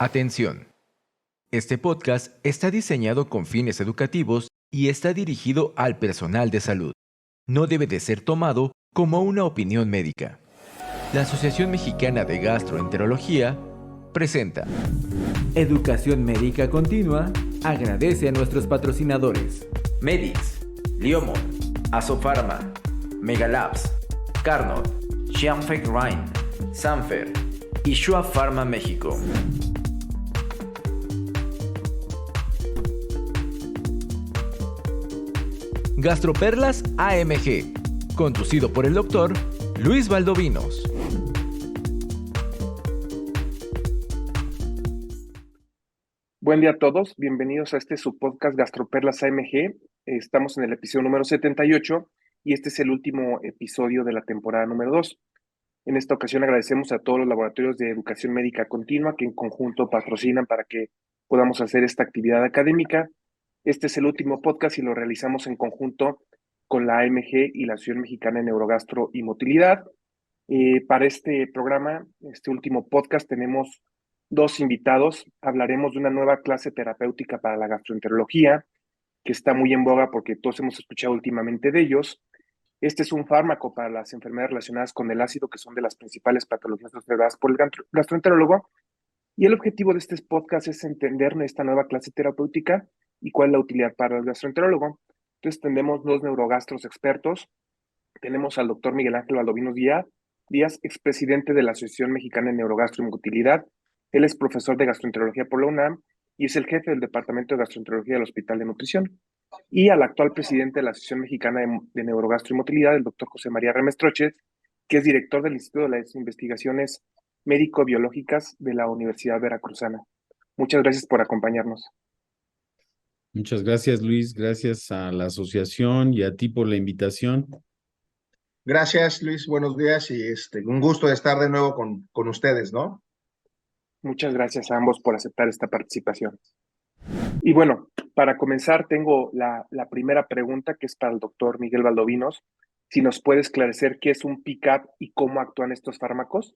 Atención. Este podcast está diseñado con fines educativos y está dirigido al personal de salud. No debe de ser tomado como una opinión médica. La Asociación Mexicana de Gastroenterología presenta Educación Médica Continua. Agradece a nuestros patrocinadores: Medix, Liomor, Asofarma, Megalabs, Carnot, Xianfeng Rhine, Sanfer y Shua Pharma México. Gastroperlas AMG, conducido por el doctor Luis Valdovinos. Buen día a todos, bienvenidos a su podcast Gastroperlas AMG. Estamos en el episodio número 78 y este es el último episodio de la temporada número 2. En esta ocasión agradecemos a todos los laboratorios de educación médica continua que en conjunto patrocinan para que podamos hacer esta actividad académica. Este es el último podcast y lo realizamos en conjunto con la AMG y la Asociación Mexicana de Neurogastro y Motilidad. Para este programa, este último podcast, tenemos dos invitados. Hablaremos de una nueva clase terapéutica para la gastroenterología, que está muy en boga porque todos hemos escuchado últimamente de ellos. Este es un fármaco para las enfermedades relacionadas con el ácido, que son de las principales patologías observadas por el gastroenterólogo. Y el objetivo de este podcast es entender esta nueva clase terapéutica y cuál es la utilidad para el gastroenterólogo. Entonces, tenemos dos neurogastros expertos. Tenemos al doctor Miguel Ángel Valdovinos Díaz, expresidente de la Asociación Mexicana de Neurogastro y Motilidad. Él es profesor de gastroenterología por la UNAM y es el jefe del Departamento de Gastroenterología del Hospital de Nutrición. Y al actual presidente de la Asociación Mexicana de Neurogastro y Motilidad, el doctor José María Remestroche, que es director del Instituto de las Investigaciones Médico-Biológicas de la Universidad Veracruzana. Muchas gracias por acompañarnos. Muchas gracias, Luis. Gracias a la asociación y a ti por la invitación. Gracias, Luis. Buenos días y un gusto de estar de nuevo con ustedes, ¿no? Muchas gracias a ambos por aceptar esta participación. Y bueno, para comenzar, tengo la primera pregunta, que es para el doctor Miguel Valdovinos. Si nos puede esclarecer qué es un PCAB y cómo actúan estos fármacos.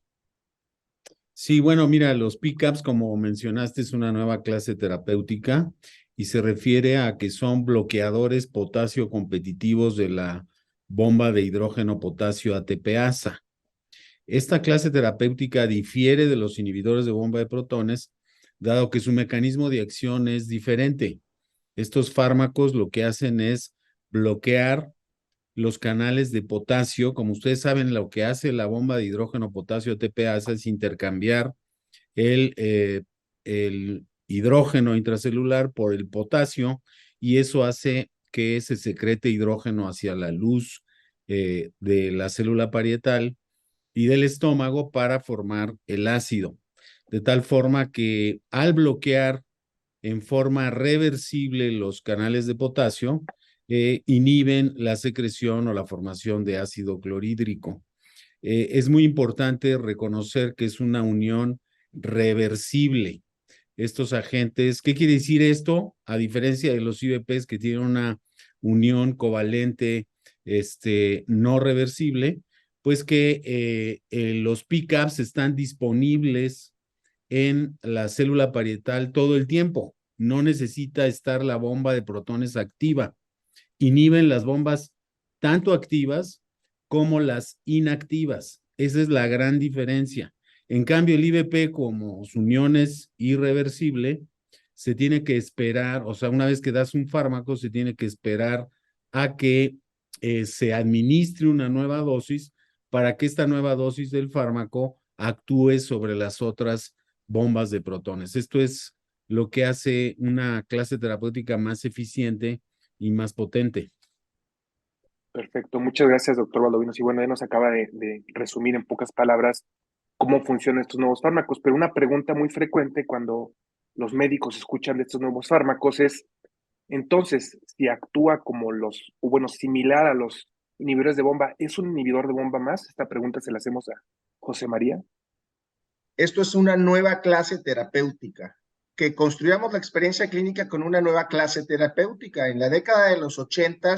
Sí, bueno, mira, los PCABs, como mencionaste, es una nueva clase terapéutica y se refiere a que son bloqueadores potasio competitivos de la bomba de hidrógeno potasio ATPasa. Esta clase terapéutica difiere de los inhibidores de bomba de protones, dado que su mecanismo de acción es diferente. Estos fármacos lo que hacen es bloquear los canales de potasio. Como ustedes saben, lo que hace la bomba de hidrógeno potasio ATPasa es intercambiar el hidrógeno intracelular por el potasio, y eso hace que se secrete hidrógeno hacia la luz de la célula parietal y del estómago para formar el ácido, de tal forma que al bloquear en forma reversible los canales de potasio, inhiben la secreción o la formación de ácido clorhídrico. Es muy importante reconocer que es una unión reversible. Estos agentes, ¿qué quiere decir esto? A diferencia de los IVPs, que tienen una unión covalente no reversible, pues que los PCABs están disponibles en la célula parietal todo el tiempo. No necesita estar la bomba de protones activa. Inhiben las bombas tanto activas como las inactivas. Esa es la gran diferencia. En cambio, el IVP, como su unión es irreversible, se tiene que esperar, o sea, una vez que das un fármaco, se tiene que esperar a que se administre una nueva dosis para que esta nueva dosis del fármaco actúe sobre las otras bombas de protones. Esto es lo que hace una clase terapéutica más eficiente y más potente. Perfecto, muchas gracias, doctor Valdovinos. Y bueno, él nos acaba de resumir en pocas palabras cómo funcionan estos nuevos fármacos. Pero una pregunta muy frecuente cuando los médicos escuchan de estos nuevos fármacos es, entonces, si actúa como similar a los inhibidores de bomba, ¿es un inhibidor de bomba más? Esta pregunta se la hacemos a José María. Esto es una nueva clase terapéutica, que construyamos la experiencia clínica con una nueva clase terapéutica. En la década de los 80,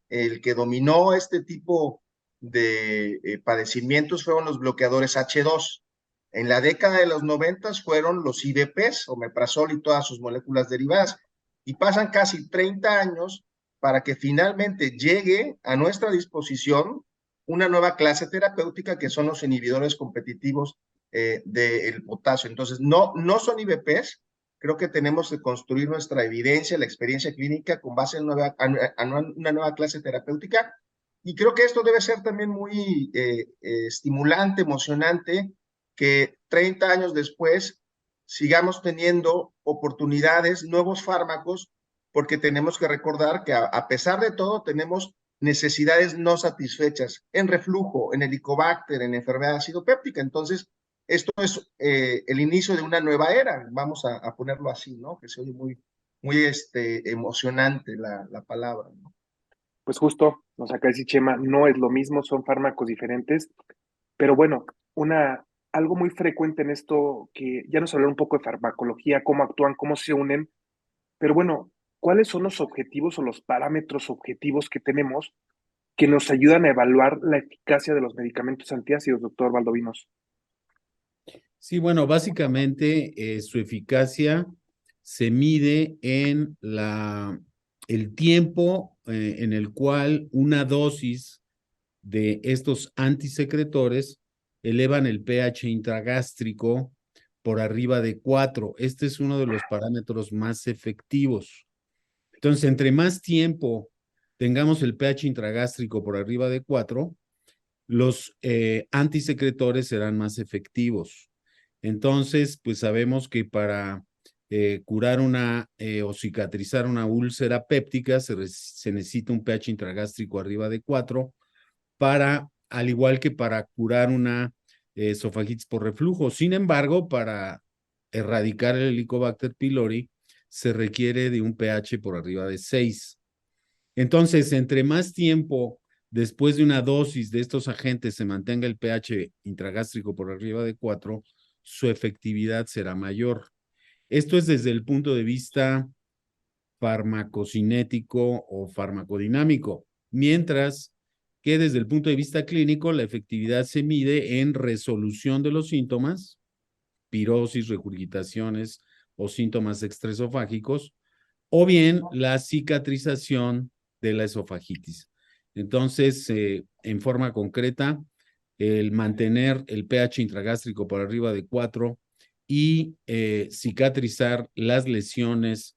el que dominó este tipo de padecimientos fueron los bloqueadores H2. En la década de los 90 fueron los IVPs, omeprazol y todas sus moléculas derivadas, y pasan casi 30 años para que finalmente llegue a nuestra disposición una nueva clase terapéutica que son los inhibidores competitivos del potasio. Entonces, no son IVPs, creo que tenemos que construir nuestra evidencia, la experiencia clínica con base en una nueva clase terapéutica, y creo que esto debe ser también muy estimulante, emocionante, que 30 años después sigamos teniendo oportunidades, nuevos fármacos, porque tenemos que recordar que a pesar de todo tenemos necesidades no satisfechas en reflujo, en helicobacter, en enfermedad ácido péptica. Entonces, esto es el inicio de una nueva era, vamos a ponerlo así, ¿no? Que se oye muy emocionante la palabra, ¿no? Pues justo, nos acaba de decir Chema, no es lo mismo, son fármacos diferentes, pero bueno, algo muy frecuente en esto, que ya nos hablaron un poco de farmacología, cómo actúan, cómo se unen, pero bueno, ¿cuáles son los objetivos o los parámetros objetivos que tenemos que nos ayudan a evaluar la eficacia de los medicamentos antiácidos, doctor Valdovinos? Sí, bueno, básicamente su eficacia se mide en el tiempo en el cual una dosis de estos antisecretores elevan el pH intragástrico por arriba de 4. Este es uno de los parámetros más efectivos. Entonces, entre más tiempo tengamos el pH intragástrico por arriba de 4, los antisecretores serán más efectivos. Entonces, pues sabemos que para curar o cicatrizar una úlcera péptica se necesita un pH intragástrico arriba de 4 al igual que para curar una esofagitis por reflujo. Sin embargo, para erradicar el Helicobacter pylori se requiere de un pH por arriba de 6. Entonces, entre más tiempo después de una dosis de estos agentes se mantenga el pH intragástrico por arriba de 4, su efectividad será mayor. Esto es desde el punto de vista farmacocinético o farmacodinámico, mientras que desde el punto de vista clínico la efectividad se mide en resolución de los síntomas, pirosis, regurgitaciones o síntomas extraesofágicos, o bien la cicatrización de la esofagitis. Entonces, en forma concreta, el mantener el pH intragástrico por arriba de 4 y cicatrizar las lesiones,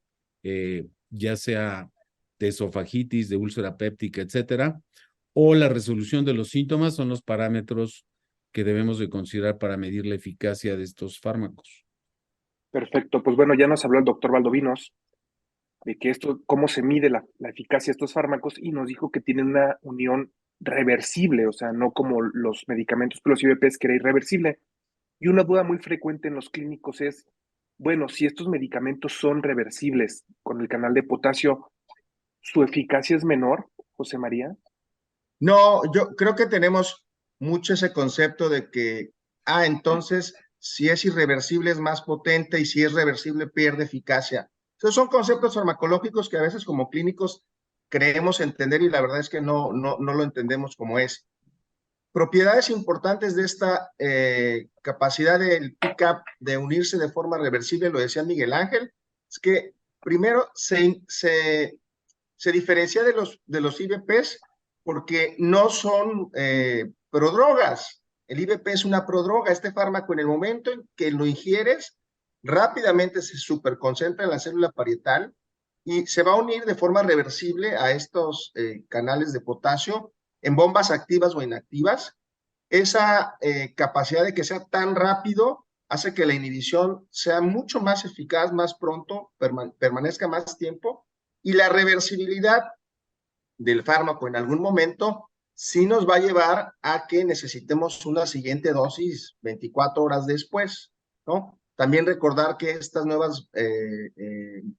ya sea de esofagitis, de úlcera péptica, etcétera, o la resolución de los síntomas son los parámetros que debemos de considerar para medir la eficacia de estos fármacos. Perfecto, pues bueno, ya nos habló el doctor Valdovinos de que esto, cómo se mide la eficacia de estos fármacos, y nos dijo que tienen una unión reversible, o sea, no como los medicamentos, los IVPs, que era irreversible. Y una duda muy frecuente en los clínicos es, bueno, si estos medicamentos son reversibles con el canal de potasio, ¿su eficacia es menor, José María? No, yo creo que tenemos mucho ese concepto de que, entonces, si es irreversible es más potente y si es reversible pierde eficacia. Esos son conceptos farmacológicos que a veces como clínicos creemos entender y la verdad es que no lo entendemos como es. Propiedades importantes de esta capacidad del PCAP de unirse de forma reversible, lo decía Miguel Ángel, es que primero se diferencia de los IVPs porque no son prodrogas. El IVP es una prodroga. Este fármaco, en el momento en que lo ingieres, rápidamente se superconcentra en la célula parietal y se va a unir de forma reversible a estos canales de potasio en bombas activas o inactivas. Esa capacidad de que sea tan rápido hace que la inhibición sea mucho más eficaz, más pronto, permanezca más tiempo, y la reversibilidad del fármaco en algún momento sí nos va a llevar a que necesitemos una siguiente dosis 24 horas después, ¿no? También recordar que estas nuevas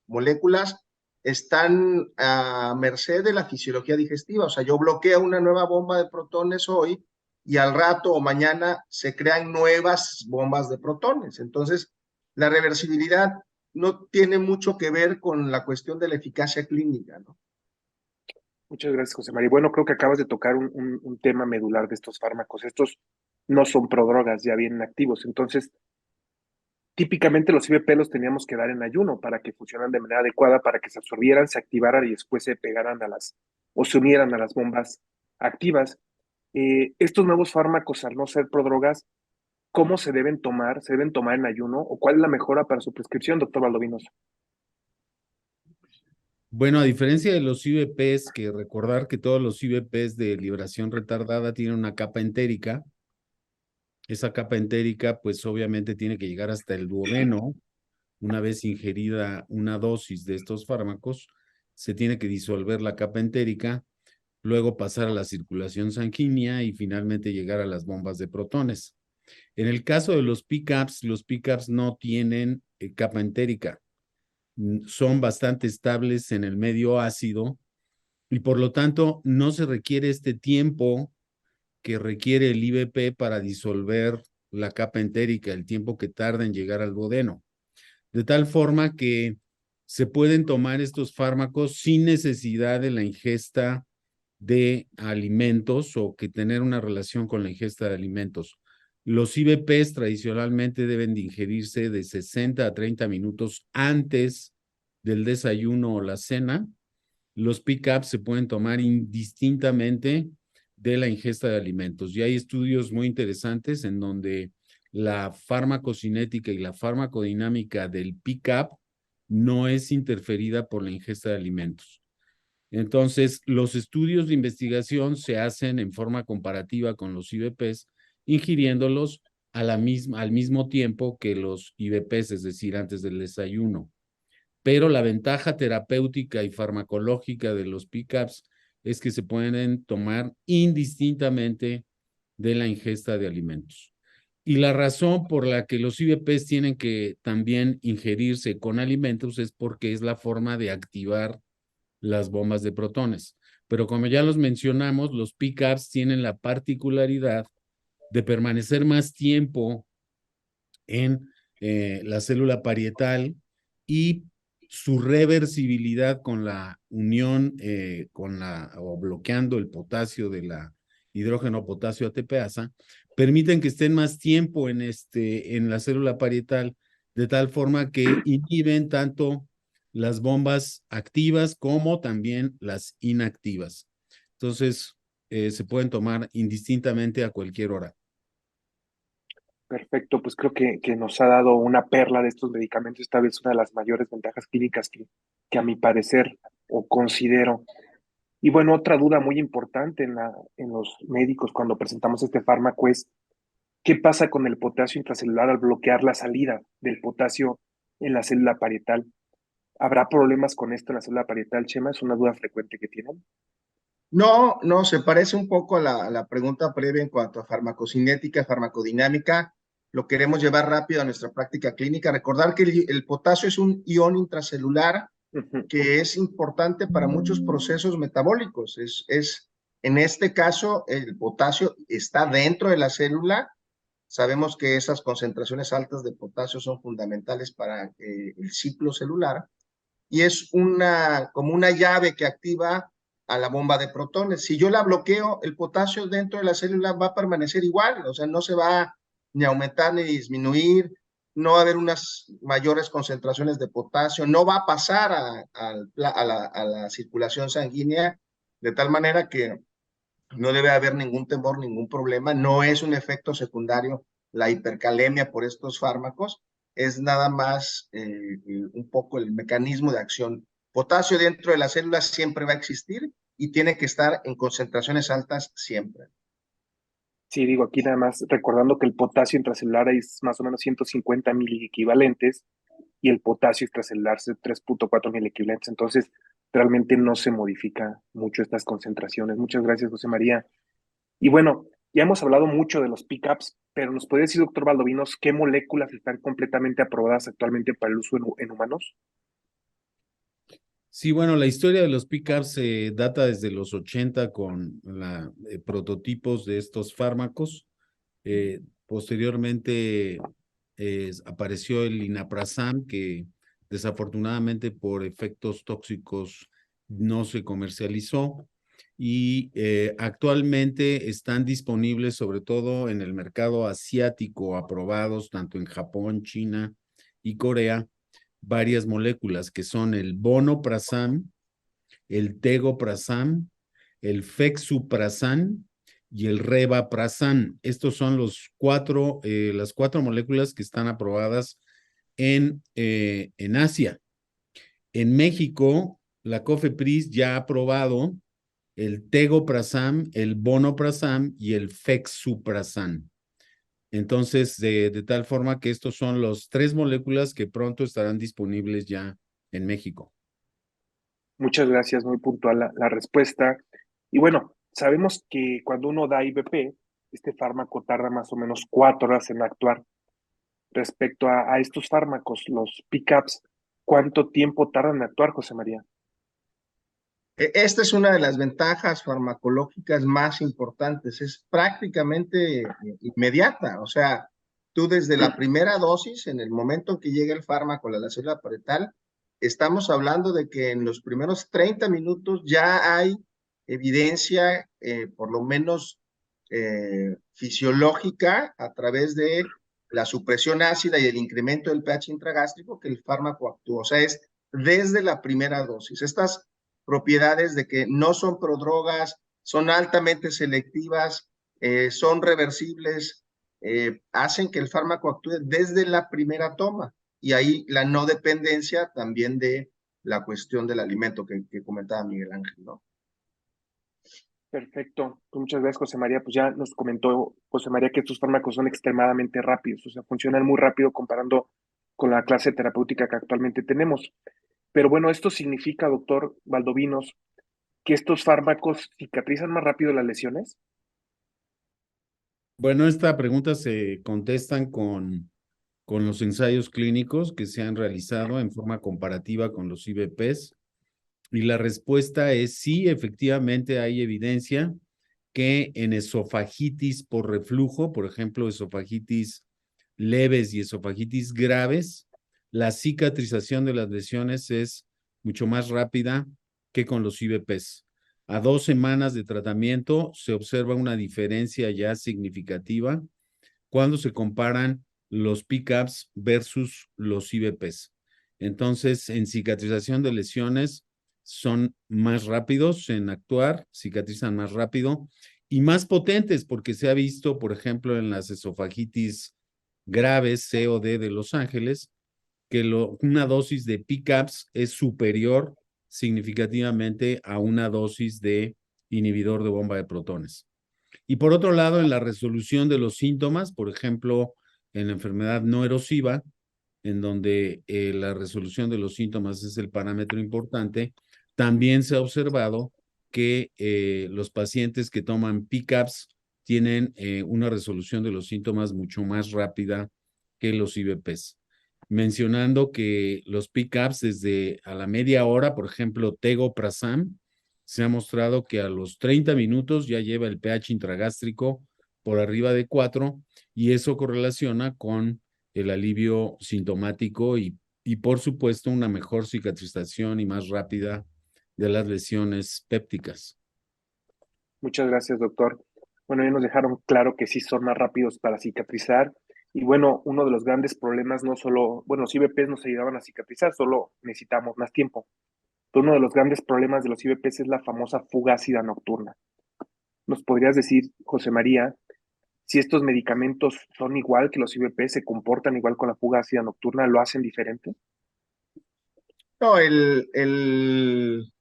moléculas están a merced de la fisiología digestiva, o sea, yo bloqueo una nueva bomba de protones hoy y al rato o mañana se crean nuevas bombas de protones. Entonces, la reversibilidad no tiene mucho que ver con la cuestión de la eficacia clínica, ¿no? Muchas gracias, José María. Bueno, creo que acabas de tocar un tema medular de estos fármacos. Estos no son prodrogas, ya vienen activos. Entonces, típicamente los IVP los teníamos que dar en ayuno para que funcionaran de manera adecuada, para que se absorbieran, se activaran y después se pegaran o se unieran a las bombas activas. Estos nuevos fármacos, al no ser prodrogas, ¿cómo se deben tomar? ¿Se deben tomar en ayuno? ¿O cuál es la mejora para su prescripción, doctor Valdovinos? Bueno, a diferencia de los IVPs, que recordar que todos los IVPs de liberación retardada tienen una capa entérica. Esa capa entérica, pues obviamente tiene que llegar hasta el duodeno. Una vez ingerida una dosis de estos fármacos, se tiene que disolver la capa entérica, luego pasar a la circulación sanguínea y finalmente llegar a las bombas de protones. En el caso de los PCABs no tienen capa entérica. Son bastante estables en el medio ácido y por lo tanto no se requiere este tiempo que requiere el IVP para disolver la capa entérica, el tiempo que tarda en llegar al duodeno. De tal forma que se pueden tomar estos fármacos sin necesidad de la ingesta de alimentos o que tener una relación con la ingesta de alimentos. Los IVPs tradicionalmente deben de ingerirse de 60 a 30 minutos antes del desayuno o la cena. Los PCABs se pueden tomar indistintamente de la ingesta de alimentos. Y hay estudios muy interesantes en donde la farmacocinética y la farmacodinámica del PCAB no es interferida por la ingesta de alimentos. Entonces, los estudios de investigación se hacen en forma comparativa con los IVPs, ingiriéndolos al mismo tiempo que los IVPs, es decir, antes del desayuno. Pero la ventaja terapéutica y farmacológica de los PCABs es que se pueden tomar indistintamente de la ingesta de alimentos. Y la razón por la que los IVPs tienen que también ingerirse con alimentos es porque es la forma de activar las bombas de protones. Pero como ya los mencionamos, los PCABs tienen la particularidad de permanecer más tiempo en la célula parietal y su reversibilidad con la unión, o bloqueando el potasio de la hidrógeno potasio ATPasa, permiten que estén más tiempo en la célula parietal, de tal forma que inhiben tanto las bombas activas como también las inactivas. Entonces, se pueden tomar indistintamente a cualquier hora. Perfecto, pues creo que nos ha dado una perla de estos medicamentos, esta vez una de las mayores ventajas clínicas que a mi parecer o considero. Y bueno, otra duda muy importante en los médicos cuando presentamos este fármaco es, ¿qué pasa con el potasio intracelular al bloquear la salida del potasio en la célula parietal? ¿Habrá problemas con esto en la célula parietal, Chema? Es una duda frecuente que tienen. No, no, se parece un poco a la pregunta previa en cuanto a farmacocinética, farmacodinámica. Lo queremos llevar rápido a nuestra práctica clínica. Recordar que el potasio es un ion intracelular Ujú. que es importante para muchos procesos metabólicos. En este caso, el potasio está dentro de la célula. Sabemos que esas concentraciones altas de potasio son fundamentales para el ciclo celular y es como una llave que activa a la bomba de protones. Si yo la bloqueo, el potasio dentro de la célula va a permanecer igual, o sea, no se va ni a aumentar ni disminuir, no va a haber unas mayores concentraciones de potasio, no va a pasar a la circulación sanguínea, de tal manera que no debe haber ningún temor, ningún problema, no es un efecto secundario la hipercalemia por estos fármacos, es nada más un poco el mecanismo de acción. Potasio dentro de las células siempre va a existir y tiene que estar en concentraciones altas siempre. Sí, digo, aquí nada más recordando que el potasio intracelular es más o menos 150 miliequivalentes y el potasio extracelular es 3.4 miliequivalentes. Entonces, realmente no se modifica mucho estas concentraciones. Muchas gracias, José María. Y bueno, ya hemos hablado mucho de los pickups, pero ¿nos puede decir, doctor Valdovinos, qué moléculas están completamente aprobadas actualmente para el uso en humanos? Sí, bueno, la historia de los pickups data desde los 80 con prototipos de estos fármacos. Posteriormente apareció el linaprazam, que desafortunadamente por efectos tóxicos no se comercializó. y actualmente están disponibles sobre todo en el mercado asiático, aprobados tanto en Japón, China y Corea, varias moléculas que son el vonoprazan, el tegoprazan, el fexuprazan y el revaprazan. Estos son las cuatro moléculas que están aprobadas en Asia. En México, la COFEPRIS ya ha aprobado el tegoprazan, el vonoprazan y el fexuprazan. Entonces, de tal forma que estos son las 3 moléculas que pronto estarán disponibles ya en México. Muchas gracias, muy puntual la respuesta. Y bueno, sabemos que cuando uno da IVP, este fármaco tarda más o menos 4 horas en actuar. Respecto a estos fármacos, los PCABs, ¿cuánto tiempo tardan en actuar, José María? Esta es una de las ventajas farmacológicas más importantes. Es prácticamente inmediata. O sea, tú desde la primera dosis, en el momento en que llega el fármaco a la célula parietal, estamos hablando de que en los primeros 30 minutos ya hay evidencia, por lo menos fisiológica, a través de la supresión ácida y el incremento del pH intragástrico, que el fármaco actúa. O sea, es desde la primera dosis. Estas propiedades de que no son prodrogas, son altamente selectivas, son reversibles, hacen que el fármaco actúe desde la primera toma. Y ahí la no dependencia también de la cuestión del alimento que comentaba Miguel Ángel, ¿no? Perfecto. Pues muchas gracias, José María. Pues ya nos comentó José María que estos fármacos son extremadamente rápidos, o sea, funcionan muy rápido comparando con la clase terapéutica que actualmente tenemos. Pero bueno, esto significa, doctor Valdovinos, que estos fármacos cicatrizan más rápido las lesiones. Bueno, esta pregunta se contestan con los ensayos clínicos que se han realizado en forma comparativa con los IVPs. Y la respuesta es sí, efectivamente hay evidencia que en esofagitis por reflujo, por ejemplo, esofagitis leves y esofagitis graves, la cicatrización de las lesiones es mucho más rápida que con los IVPs. A 2 semanas de tratamiento se observa una diferencia ya significativa cuando se comparan los PCABs versus los IVPs. Entonces, en cicatrización de lesiones son más rápidos en actuar, cicatrizan más rápido y más potentes, porque se ha visto, por ejemplo, en las esofagitis graves, C o D de Los Ángeles, que una dosis de PCABs es superior significativamente a una dosis de inhibidor de bomba de protones. Y por otro lado, en la resolución de los síntomas, por ejemplo, en la enfermedad no erosiva, en donde la resolución de los síntomas es el parámetro importante, también se ha observado que los pacientes que toman PCABs tienen una resolución de los síntomas mucho más rápida que los IVPs. Mencionando que los PCABs desde a la media hora, por ejemplo, tegoprazan, se ha mostrado que a los 30 minutos ya lleva el pH intragástrico por arriba de 4 y eso correlaciona con el alivio sintomático y por supuesto una mejor cicatrización y más rápida de las lesiones pépticas. Muchas gracias, doctor. Bueno, ya nos dejaron claro que sí son más rápidos para cicatrizar. Y bueno, uno de los grandes problemas no solo, bueno, los IVPs nos ayudaban a cicatrizar, solo necesitamos más tiempo. Pero uno de los grandes problemas de los IVPs es la famosa fuga ácida nocturna. ¿Nos podrías decir, José María, si estos medicamentos son igual que los IVPs, se comportan igual con la fuga ácida nocturna, lo hacen diferente? No, el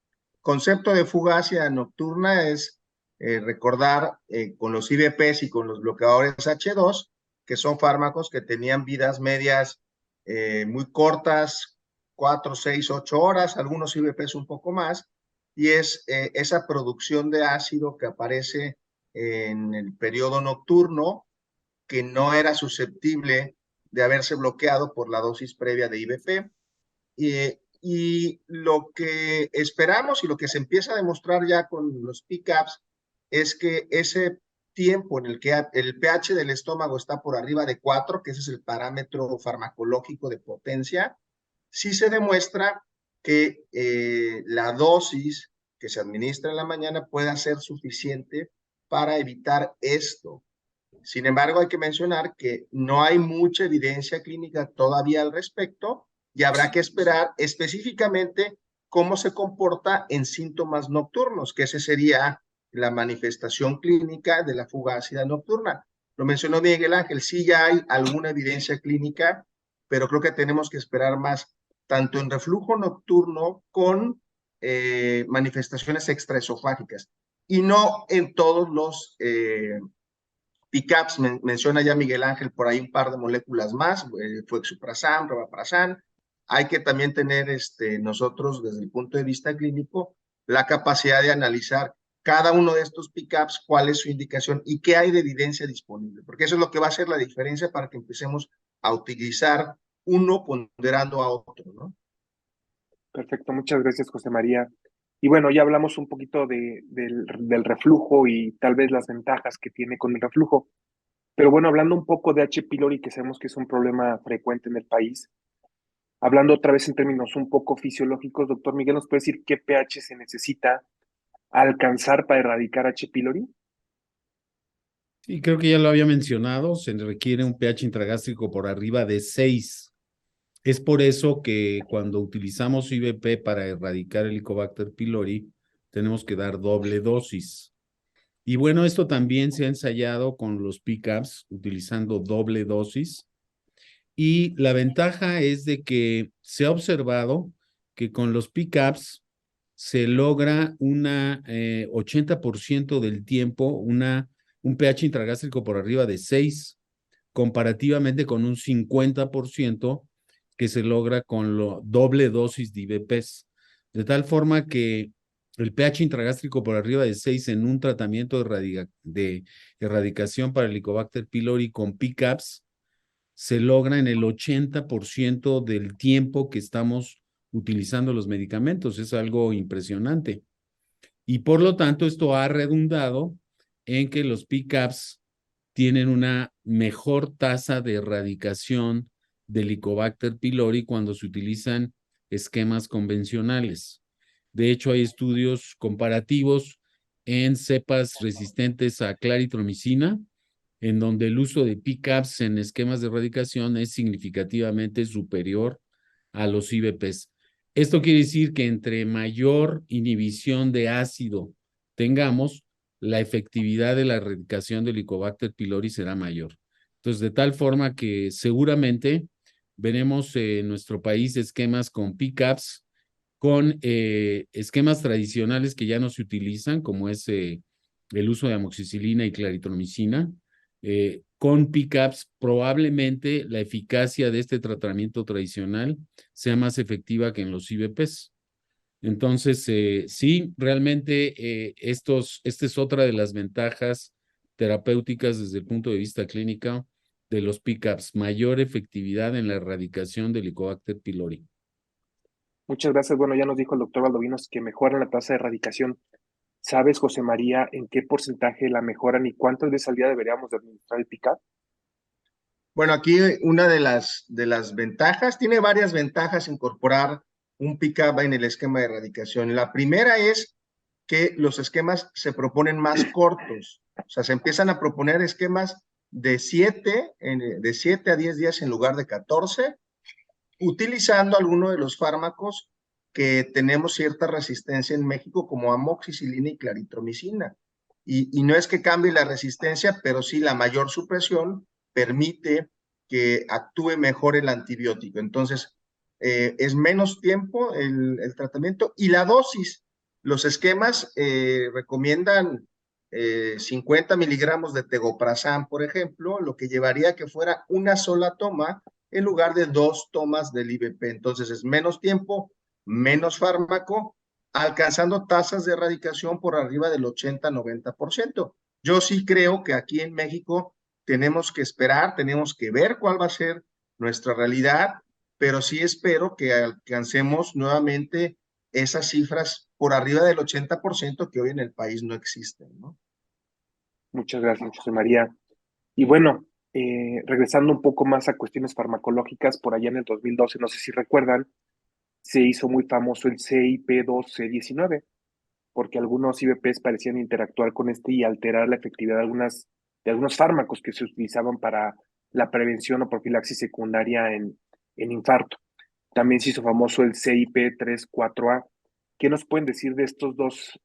concepto de fuga ácida nocturna es recordar con los IVPs y con los bloqueadores H2, que son fármacos que tenían vidas medias muy cortas, 4, 6, 8 horas, algunos IVPs un poco más, y es esa producción de ácido que aparece en el periodo nocturno que no era susceptible de haberse bloqueado por la dosis previa de IVP. Y lo que esperamos y lo que se empieza a demostrar ya con los PCABs es que ese tiempo en el que el pH del estómago está por arriba de 4, que ese es el parámetro farmacológico de potencia, sí se demuestra que la dosis que se administra en la mañana pueda ser suficiente para evitar esto. Sin embargo, hay que mencionar que no hay mucha evidencia clínica todavía al respecto y habrá que esperar específicamente cómo se comporta en síntomas nocturnos, que ese sería la manifestación clínica de la fuga ácida nocturna. Lo mencionó Miguel Ángel, sí ya hay alguna evidencia clínica, pero creo que tenemos que esperar más, tanto en reflujo nocturno con manifestaciones extraesofágicas y no en todos los PCAPs. Menciona ya Miguel Ángel por ahí un par de moléculas más, Fluexuprazán, Rabaprazán. Hay que también tener nosotros, desde el punto de vista clínico, la capacidad de analizar cada uno de estos PCAPs, cuál es su indicación y qué hay de evidencia disponible, porque eso es lo que va a hacer la diferencia para que empecemos a utilizar uno ponderando a otro, ¿no? Perfecto, muchas gracias, José María. Y bueno, ya hablamos un poquito del reflujo y tal vez las ventajas que tiene con el reflujo. Pero bueno, hablando un poco de H. pylori, que sabemos que es un problema frecuente en el país, hablando otra vez en términos un poco fisiológicos, doctor Miguel, ¿nos puede decir qué pH se necesita alcanzar para erradicar H. pylori? Y creo que ya lo había mencionado, se requiere un pH intragástrico por arriba de 6. Es por eso que cuando utilizamos IVP para erradicar el Helicobacter pylori, tenemos que dar doble dosis. Y bueno, esto también se ha ensayado con los PCAPs, utilizando doble dosis. Y la ventaja es de que se ha observado que con los PCAPs se logra una 80% del tiempo un pH intragástrico por arriba de 6, comparativamente con un 50% que se logra con la doble dosis de IVPs. De tal forma que el pH intragástrico por arriba de 6 en un tratamiento de erradicación para el Helicobacter pylori con PCAPs se logra en el 80% del tiempo que estamos utilizando los medicamentos. Es algo impresionante. Y por lo tanto, esto ha redundado en que los PCAPs tienen una mejor tasa de erradicación del Helicobacter pylori cuando se utilizan esquemas convencionales. De hecho, hay estudios comparativos en cepas resistentes a claritromicina, en donde el uso de PCAPs en esquemas de erradicación es significativamente superior a los IVPs. Esto quiere decir que entre mayor inhibición de ácido tengamos, la efectividad de la erradicación del Helicobacter pylori será mayor. Entonces, de tal forma que seguramente veremos en nuestro país esquemas con PCAPs, con esquemas tradicionales que ya no se utilizan, como es el uso de amoxicilina y claritromicina. Con PCAPs, probablemente la eficacia de este tratamiento tradicional sea más efectiva que en los IVPs. Entonces, sí, realmente esta es otra de las ventajas terapéuticas desde el punto de vista clínico de los PCAPs, mayor efectividad en la erradicación del Helicobacter pylori. Muchas gracias. Bueno, ya nos dijo el doctor Valdovinos que mejoran la tasa de erradicación. ¿Sabes, José María, en qué porcentaje la mejoran y cuántas veces al día deberíamos de administrar el PICAP? Bueno, aquí una de las ventajas, tiene varias ventajas incorporar un PCAP en el esquema de erradicación. La primera es que los esquemas se proponen más cortos, o sea, se empiezan a proponer esquemas de 7 a 10 días en lugar de 14, utilizando alguno de los fármacos que tenemos cierta resistencia en México, como amoxicilina y claritromicina. Y no es que cambie la resistencia, pero sí la mayor supresión permite que actúe mejor el antibiótico. Entonces, es menos tiempo el tratamiento y la dosis. Los esquemas recomiendan 50 miligramos de tegoprazán, por ejemplo, lo que llevaría a que fuera una sola toma en lugar de 2 tomas del IVP. Entonces es menos tiempo, menos fármaco, alcanzando tasas de erradicación por arriba del 80-90%. Yo sí creo que aquí en México tenemos que esperar, tenemos que ver cuál va a ser nuestra realidad, pero sí espero que alcancemos nuevamente esas cifras por arriba del 80% que hoy en el país no existen, ¿no? Muchas gracias, José María. Y bueno, regresando un poco más a cuestiones farmacológicas, por allá en el 2012, no sé si recuerdan, se hizo muy famoso el CIP2C19. porque algunos IBPs parecían interactuar con este y alterar la efectividad de algunos fármacos que se utilizaban para la prevención o profilaxis secundaria en infarto. También se hizo famoso el CIP34A. ¿Qué nos pueden decir de estos dos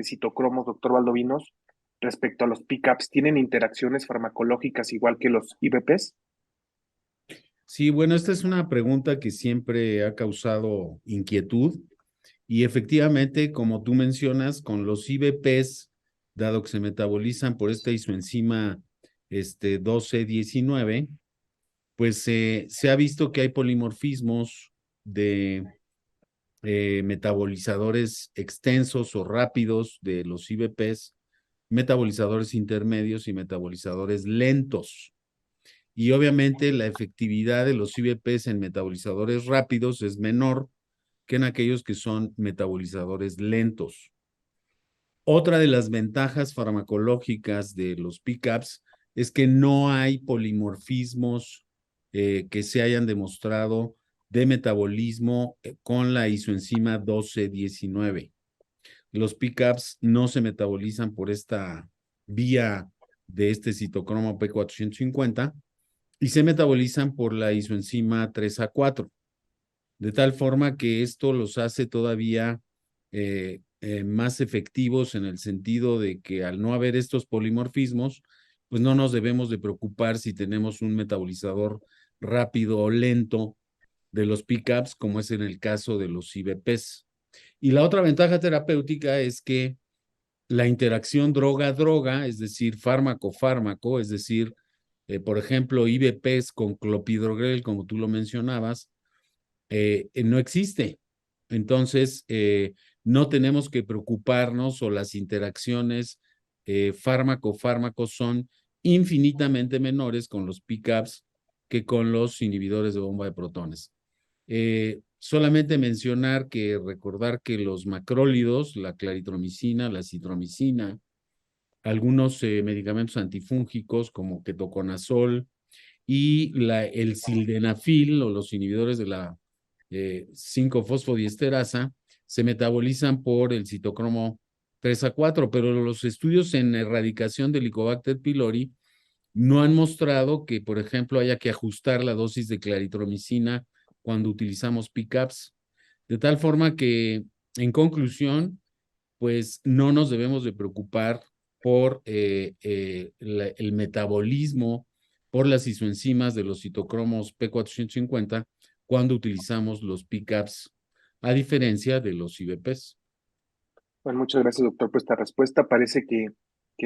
citocromos, doctor Valdovinos, respecto a los PCAPs? ¿Tienen interacciones farmacológicas igual que los IBPs? Sí, bueno, esta es una pregunta que siempre ha causado inquietud y efectivamente, como tú mencionas, con los IBPs, dado que se metabolizan por esta isoenzima 12-19, pues se ha visto que hay polimorfismos de metabolizadores extensos o rápidos de los IBPs, metabolizadores intermedios y metabolizadores lentos. Y obviamente la efectividad de los IBPs en metabolizadores rápidos es menor que en aquellos que son metabolizadores lentos. Otra de las ventajas farmacológicas de los PCAPs es que no hay polimorfismos que se hayan demostrado de metabolismo con la isoenzima 12-19. Los PCAPs no se metabolizan por esta vía de este citocromo P450 y se metabolizan por la isoenzima 3A4, de tal forma que esto los hace todavía más efectivos en el sentido de que al no haber estos polimorfismos, pues no nos debemos de preocupar si tenemos un metabolizador rápido o lento de los PCAPs, como es en el caso de los IBPs. Y la otra ventaja terapéutica es que la interacción droga-droga, es decir, fármaco-fármaco, es decir, por ejemplo, IBPs con clopidogrel, como tú lo mencionabas, no existe. Entonces, no tenemos que preocuparnos o las interacciones fármaco-fármaco son infinitamente menores con los PCAPs que con los inhibidores de bomba de protones. Solamente mencionar que recordar que los macrólidos, la claritromicina, la citromicina, algunos medicamentos antifúngicos como ketoconazol y el sildenafil o los inhibidores de la 5-fosfodiesterasa se metabolizan por el citocromo 3A4, pero los estudios en erradicación del Helicobacter pylori no han mostrado que, por ejemplo, haya que ajustar la dosis de claritromicina cuando utilizamos PCAPs, de tal forma que, en conclusión, pues no nos debemos de preocupar por el metabolismo, por las isoenzimas de los citocromos P450 cuando utilizamos los PCAPs, a diferencia de los IBPs. Bueno, muchas gracias, doctor, por esta respuesta. Parece que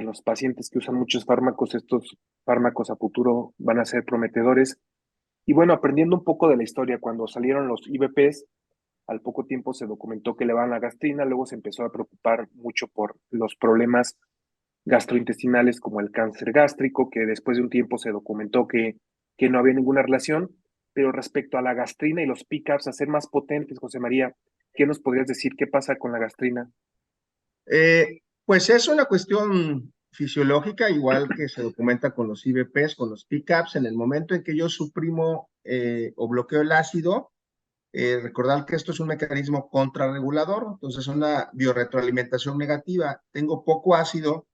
los pacientes que usan muchos fármacos, estos fármacos a futuro van a ser prometedores. Y bueno, aprendiendo un poco de la historia, cuando salieron los IBPs, al poco tiempo se documentó que elevaban la gastrina, luego se empezó a preocupar mucho por los problemas gastrointestinales como el cáncer gástrico, que después de un tiempo se documentó que no había ninguna relación, pero respecto a la gastrina y los PCAPs a ser más potentes, José María, ¿qué nos podrías decir? ¿Qué pasa con la gastrina? Pues es una cuestión fisiológica, igual que se documenta con los IBPs, con los PCAPs. En el momento en que yo suprimo o bloqueo el ácido, recordar que esto es un mecanismo contrarregulador, entonces una biorretroalimentación negativa. Tengo poco ácido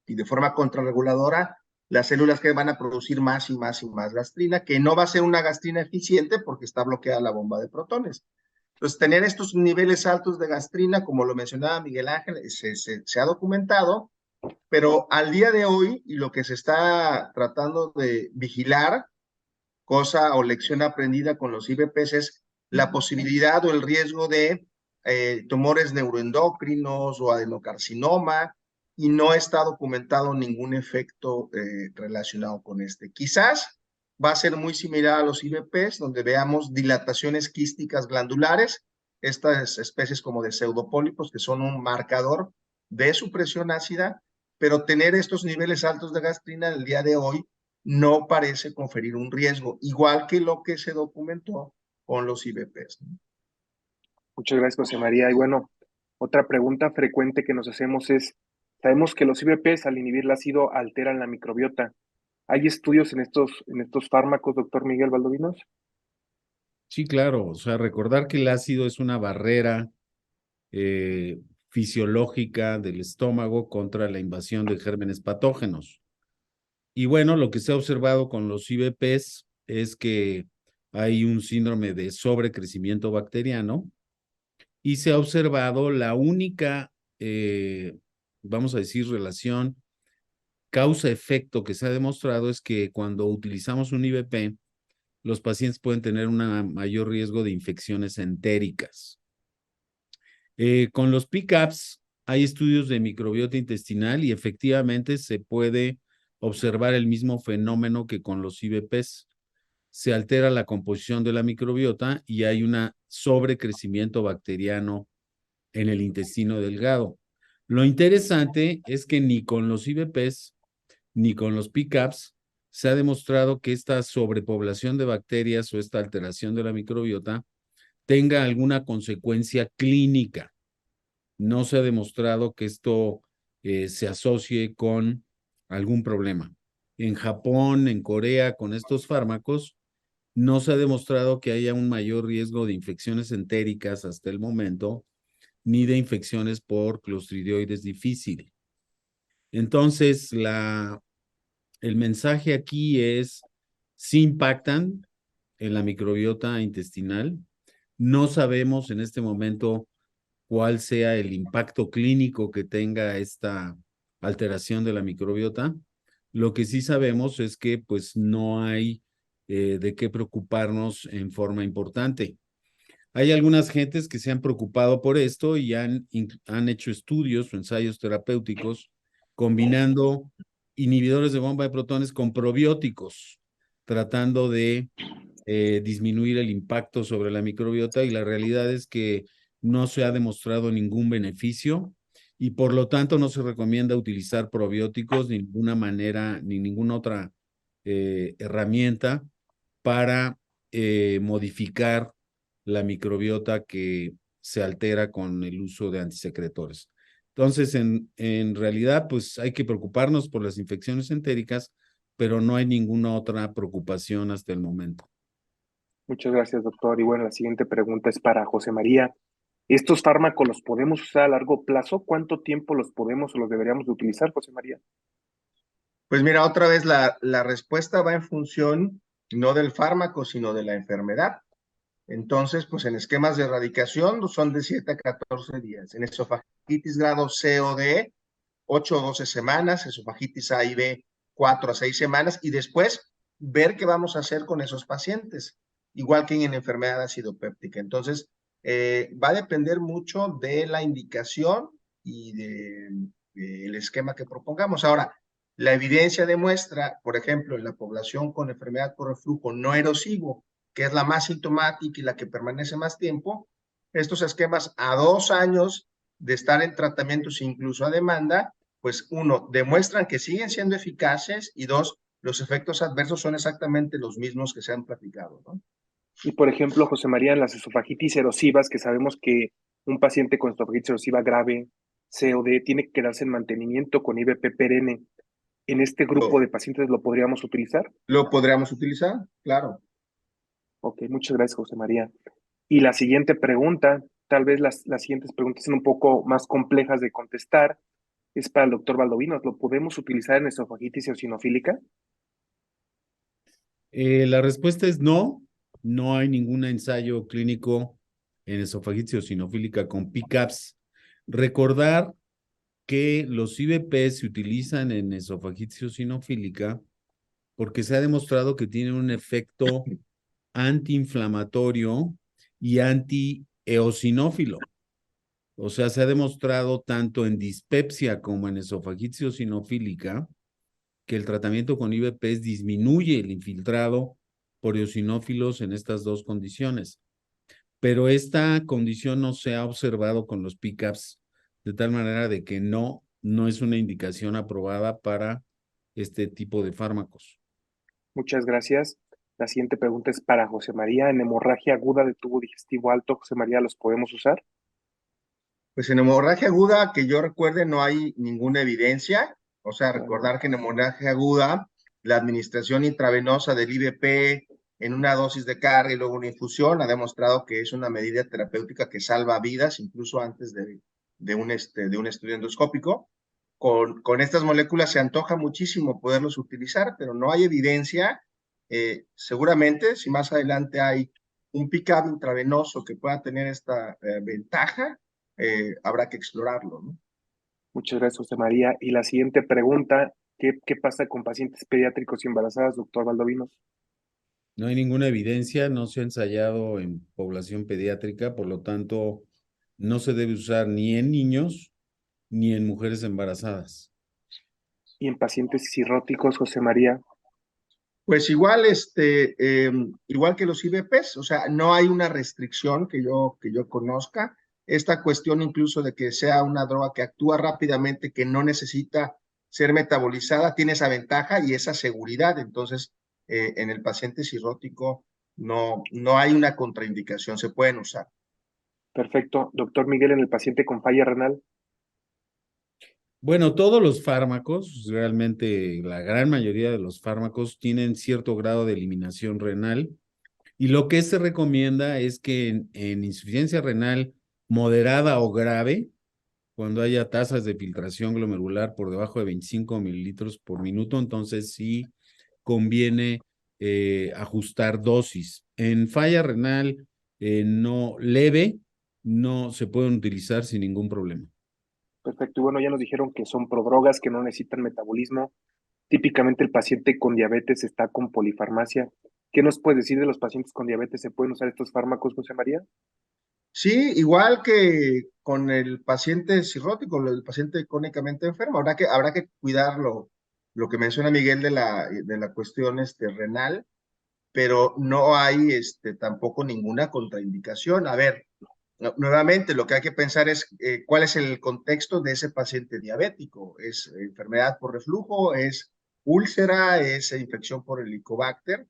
y de forma contrarreguladora, las células que van a producir más y más y más gastrina, que no va a ser una gastrina eficiente porque está bloqueada la bomba de protones. Entonces, tener estos niveles altos de gastrina, como lo mencionaba Miguel Ángel, se ha documentado, pero al día de hoy, y lo que se está tratando de vigilar, cosa o lección aprendida con los IBPs, es la posibilidad o el riesgo de tumores neuroendocrinos o adenocarcinoma, y no está documentado ningún efecto relacionado con este. Quizás va a ser muy similar a los IBPs, donde veamos dilataciones quísticas glandulares, estas especies como de pseudopólipos, que son un marcador de su presión ácida, pero tener estos niveles altos de gastrina el día de hoy no parece conferir un riesgo, igual que lo que se documentó con los IBPs. Muchas gracias, José María. Y bueno, otra pregunta frecuente que nos hacemos es, sabemos que los IBPs al inhibir el ácido alteran la microbiota. ¿Hay estudios en estos fármacos, doctor Miguel Valdovinos? Sí, claro, o sea, recordar que el ácido es una barrera fisiológica del estómago contra la invasión de gérmenes patógenos. Y bueno, lo que se ha observado con los IBPs es que hay un síndrome de sobrecrecimiento bacteriano y se ha observado la única, vamos a decir, relación causa-efecto que se ha demostrado es que cuando utilizamos un IBP, los pacientes pueden tener un mayor riesgo de infecciones entéricas. Con los PCAPs hay estudios de microbiota intestinal y efectivamente se puede observar el mismo fenómeno que con los IBPs. Se altera la composición de la microbiota y hay un sobrecrecimiento bacteriano en el intestino delgado. Lo interesante es que ni con los IBPs ni con los PCAPs se ha demostrado que esta sobrepoblación de bacterias o esta alteración de la microbiota tenga alguna consecuencia clínica. No se ha demostrado que esto se asocie con algún problema. En Japón, en Corea, con estos fármacos, no se ha demostrado que haya un mayor riesgo de infecciones entéricas hasta el momento, ni de infecciones por Clostridioides difficile. Entonces, el mensaje aquí es, sí impactan en la microbiota intestinal. No sabemos en este momento cuál sea el impacto clínico que tenga esta alteración de la microbiota. Lo que sí sabemos es que pues no hay de qué preocuparnos en forma importante. Hay algunas gentes que se han preocupado por esto y han hecho estudios o ensayos terapéuticos combinando inhibidores de bomba de protones con probióticos, tratando de disminuir el impacto sobre la microbiota, y la realidad es que no se ha demostrado ningún beneficio y por lo tanto no se recomienda utilizar probióticos de ninguna manera ni ninguna otra herramienta para modificar la microbiota que se altera con el uso de antisecretores. Entonces, en realidad, pues hay que preocuparnos por las infecciones entéricas, pero no hay ninguna otra preocupación hasta el momento. Muchas gracias, doctor. Y bueno, la siguiente pregunta es para José María. ¿Estos fármacos los podemos usar a largo plazo? ¿Cuánto tiempo los podemos o los deberíamos de utilizar, José María? Pues mira, otra vez la respuesta va en función no del fármaco, sino de la enfermedad. Entonces, pues en esquemas de erradicación son de 7 a 14 días. En esofagitis grado C o D, 8 o 12 semanas. Esofagitis A y B, 4 a 6 semanas. Y después ver qué vamos a hacer con esos pacientes. Igual que en enfermedad acidopéptica. Entonces, va a depender mucho de la indicación y del esquema que propongamos. Ahora, la evidencia demuestra, por ejemplo, en la población con enfermedad por reflujo no erosivo, que es la más sintomática y la que permanece más tiempo, estos esquemas a 2 años de estar en tratamientos incluso a demanda, pues uno, demuestran que siguen siendo eficaces y dos, los efectos adversos son exactamente los mismos que se han platicado, ¿no? Y por ejemplo, José María, en las esofagitis erosivas, que sabemos que un paciente con esofagitis erosiva grave, COD, tiene que quedarse en mantenimiento con IBP perenne. ¿En este grupo de pacientes lo podríamos utilizar? Lo podríamos utilizar, claro. Ok, muchas gracias, José María. Y la siguiente pregunta, tal vez las siguientes preguntas son un poco más complejas de contestar, es para el doctor Valdovinos. ¿Lo podemos utilizar en esofagitis eosinofílica? La respuesta es no. No hay ningún ensayo clínico en esofagitis eosinofílica con PCAPs. Recordar que los IBP se utilizan en esofagitis eosinofílica porque se ha demostrado que tienen un efecto antiinflamatorio y antieosinófilo. O sea, se ha demostrado tanto en dispepsia como en esofagitis eosinofílica que el tratamiento con IBPs disminuye el infiltrado por eosinófilos en estas dos condiciones. Pero esta condición no se ha observado con los PCAPs, de tal manera de que no es una indicación aprobada para este tipo de fármacos. Muchas gracias. La siguiente pregunta es para José María. ¿En hemorragia aguda de tubo digestivo alto, José María, los podemos usar? Pues en hemorragia aguda, que yo recuerde, no hay ninguna evidencia. O sea, recordar que en hemorragia aguda, la administración intravenosa del IBP en una dosis de carga y luego una infusión ha demostrado que es una medida terapéutica que salva vidas, incluso antes de de un estudio endoscópico. Con estas moléculas se antoja muchísimo poderlos utilizar, pero no hay evidencia. Seguramente, si más adelante hay un pick-up intravenoso que pueda tener esta ventaja, habrá que explorarlo, ¿no? Muchas gracias, José María. Y la siguiente pregunta, ¿qué pasa con pacientes pediátricos y embarazadas, doctor Valdovinos? No hay ninguna evidencia, no se ha ensayado en población pediátrica, por lo tanto, no se debe usar ni en niños ni en mujeres embarazadas. Y en pacientes cirróticos, José María. Pues igual, igual que los IVPs, o sea, no hay una restricción que yo conozca. Esta cuestión incluso de que sea una droga que actúa rápidamente, que no necesita ser metabolizada, tiene esa ventaja y esa seguridad. Entonces, en el paciente cirrótico no hay una contraindicación, se pueden usar. Perfecto. Doctor Miguel, en el paciente con falla renal. Bueno, todos los fármacos, realmente la gran mayoría de los fármacos tienen cierto grado de eliminación renal y lo que se recomienda es que en insuficiencia renal moderada o grave, cuando haya tasas de filtración glomerular por debajo de 25 mililitros por minuto, entonces sí conviene ajustar dosis. En falla renal no leve, no se pueden utilizar sin ningún problema. Perfecto. Y bueno, ya nos dijeron que son prodrogas, que no necesitan metabolismo. Típicamente el paciente con diabetes está con polifarmacia. ¿Qué nos puede decir de los pacientes con diabetes? ¿Se pueden usar estos fármacos, José María? Sí, igual que con el paciente cirrótico, el paciente crónicamente enfermo, habrá que cuidarlo, lo que menciona Miguel de la cuestión renal, pero no hay tampoco ninguna contraindicación. A ver, nuevamente lo que hay que pensar es cuál es el contexto de ese paciente diabético. ¿Es enfermedad por reflujo? ¿Es úlcera? ¿Es infección por helicobacter?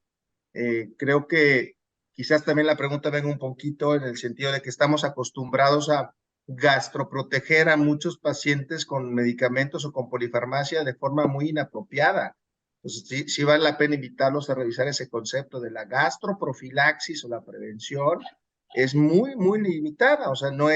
Creo que quizás también la pregunta venga un poquito en el sentido de que estamos acostumbrados a gastroproteger a muchos pacientes con medicamentos o con polifarmacia de forma muy inapropiada. Entonces, sí vale la pena invitarlos a revisar ese concepto de la gastroprofilaxis o la prevención. Es muy limitada, o sea, lo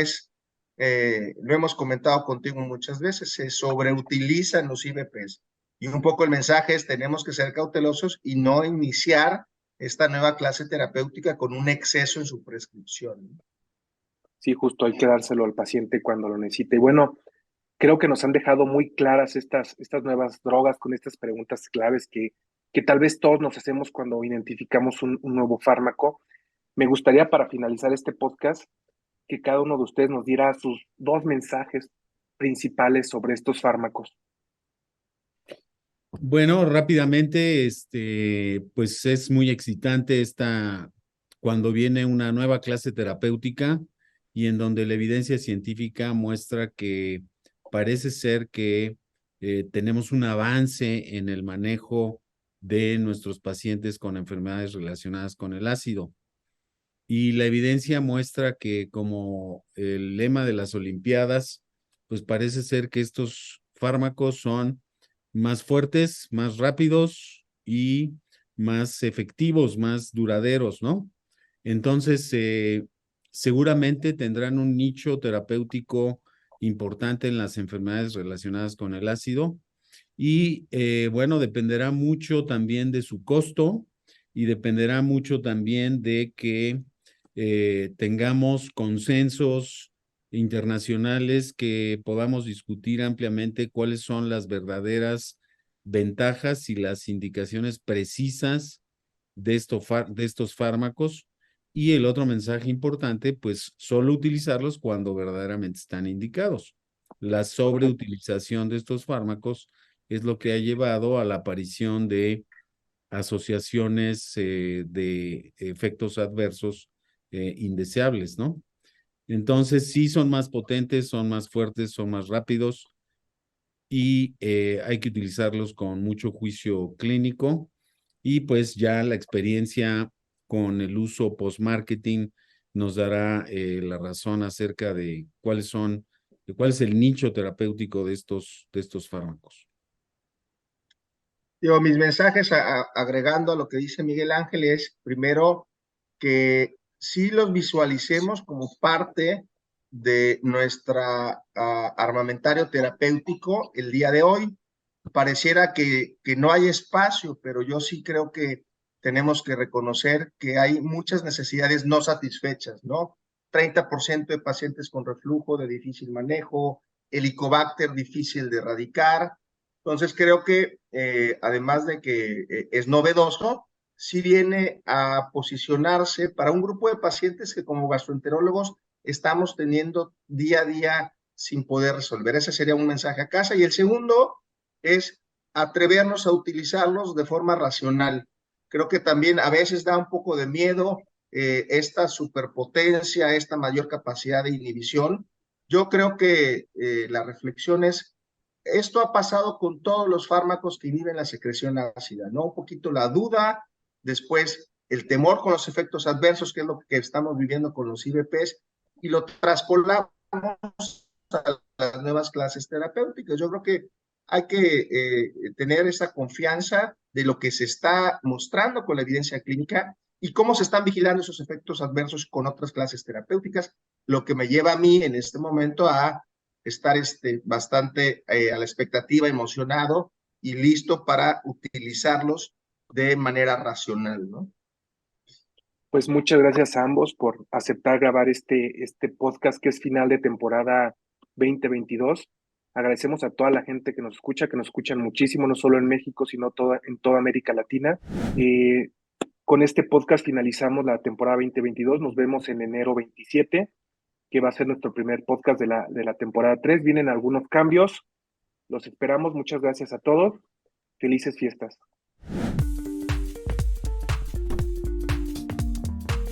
hemos comentado contigo muchas veces, se sobreutilizan los IVPs. Y un poco el mensaje es, tenemos que ser cautelosos y no iniciar esta nueva clase terapéutica con un exceso en su prescripción. Sí, justo hay que dárselo al paciente cuando lo necesite. Y bueno, creo que nos han dejado muy claras estas nuevas drogas con estas preguntas claves que tal vez todos nos hacemos cuando identificamos un nuevo fármaco. Me gustaría para finalizar este podcast que cada uno de ustedes nos diera sus dos mensajes principales sobre estos fármacos. Bueno, rápidamente, pues es muy excitante cuando viene una nueva clase terapéutica y en donde la evidencia científica muestra que parece ser que tenemos un avance en el manejo de nuestros pacientes con enfermedades relacionadas con el ácido. Y la evidencia muestra que como el lema de las Olimpiadas, pues parece ser que estos fármacos son más fuertes, más rápidos y más efectivos, más duraderos, ¿no? Entonces, seguramente tendrán un nicho terapéutico importante en las enfermedades relacionadas con el ácido y, bueno, dependerá mucho también de su costo y dependerá mucho también de que tengamos consensos internacionales que podamos discutir ampliamente cuáles son las verdaderas ventajas y las indicaciones precisas de estos fármacos. Y el otro mensaje importante, pues solo utilizarlos cuando verdaderamente están indicados. La sobreutilización de estos fármacos es lo que ha llevado a la aparición de asociaciones de efectos adversos indeseables, ¿no? Entonces, sí son más potentes, son más fuertes, son más rápidos y hay que utilizarlos con mucho juicio clínico y pues ya la experiencia con el uso post-marketing nos dará la razón acerca de cuál es el nicho terapéutico de estos fármacos. Mis mensajes agregando a lo que dice Miguel Ángel es, primero, que sí los visualicemos como parte de nuestra armamentario terapéutico el día de hoy. Pareciera que no hay espacio, pero yo sí creo que tenemos que reconocer que hay muchas necesidades no satisfechas, ¿no? 30% de pacientes con reflujo de difícil manejo, Helicobacter difícil de erradicar. Entonces creo que además de que es novedoso, sí viene a posicionarse para un grupo de pacientes que como gastroenterólogos estamos teniendo día a día sin poder resolver. Ese sería un mensaje a casa. Y el segundo es atrevernos a utilizarlos de forma racional. Creo que también a veces da un poco de miedo esta superpotencia, esta mayor capacidad de inhibición. Yo creo que la reflexión es, esto ha pasado con todos los fármacos que inhiben la secreción ácida, ¿no? Un poquito la duda, después el temor con los efectos adversos, que es lo que estamos viviendo con los IBPs, y lo traspolamos a las nuevas clases terapéuticas. Yo creo que hay que tener esa confianza de lo que se está mostrando con la evidencia clínica y cómo se están vigilando esos efectos adversos con otras clases terapéuticas, lo que me lleva a mí en este momento a estar bastante a la expectativa, emocionado y listo para utilizarlos de manera racional, ¿no? Pues muchas gracias a ambos por aceptar grabar este podcast que es final de temporada 2022. Agradecemos a toda la gente que nos escuchan muchísimo, no solo en México, sino en toda América Latina. Con este podcast finalizamos la temporada 2022. Nos vemos en enero 27, que va a ser nuestro primer podcast de la temporada 3. Vienen algunos cambios. Los esperamos. Muchas gracias a todos. Felices fiestas.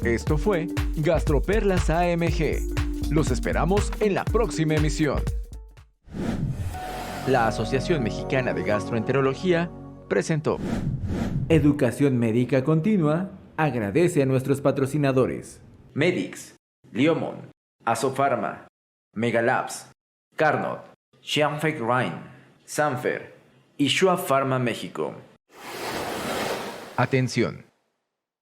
Esto fue Gastroperlas AMG. Los esperamos en la próxima emisión. La Asociación Mexicana de Gastroenterología presentó. Educación Médica Continua agradece a nuestros patrocinadores: Medix, Liomon, Asofarma, Megalabs, Carnot, Xianfeng Rhine, Sanfer y Shua Pharma México. Atención.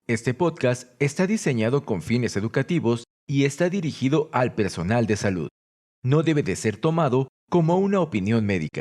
Este podcast está diseñado con fines educativos y está dirigido al personal de salud. No debe de ser tomado como una opinión médica.